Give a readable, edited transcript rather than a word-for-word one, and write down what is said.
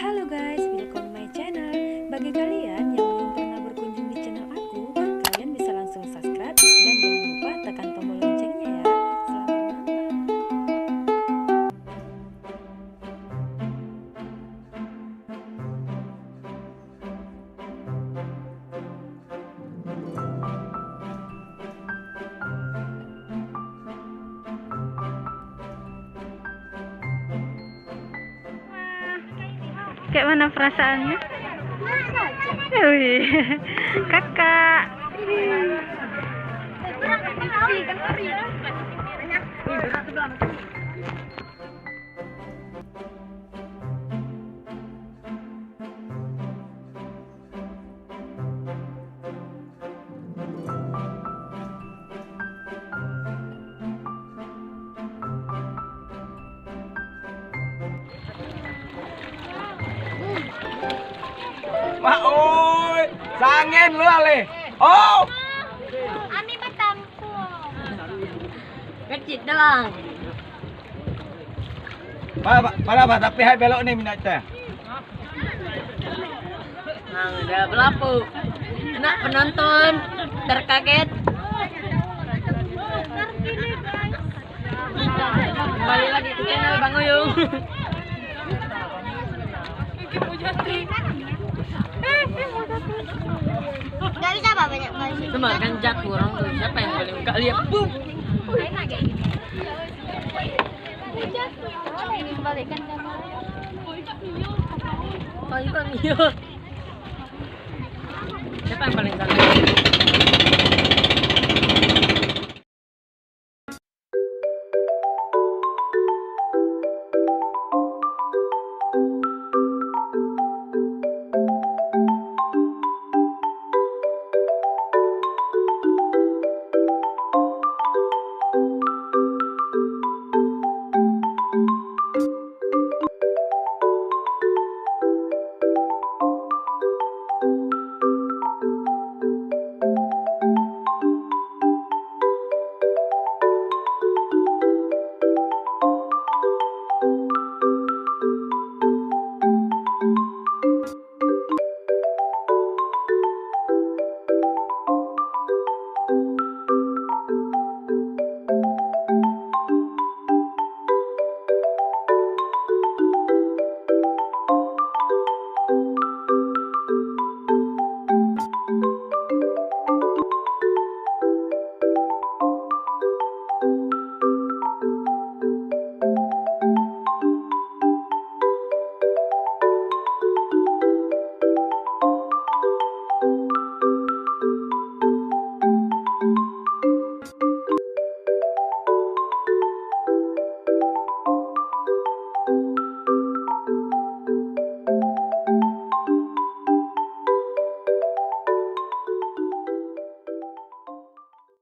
Halo guys, welcome to my channel. Bagi kalian yang belum pernah berkunjung di channel aku, kalian bisa langsung subscribe dan jangan lupa tekan tombol loncengnya ya. Selamat menonton. Kayak mana perasaannya? Wih, kakak. Mak ơi, sang nghen lưa lì. Ô. Ani matampo. Kecil doang. Para tapi hai belok nih minat teh. Nah, udah belapu. Enak penonton terkaget. Kembali lagi ke channel Bang Uyung. Gak bisa apa banyak kali. Cuma kan jak kurang tuh. Siapa yang paling gak lihat? Boom. Kembalikan kamera. Ayo Bang Iyo. Siapa yang paling gak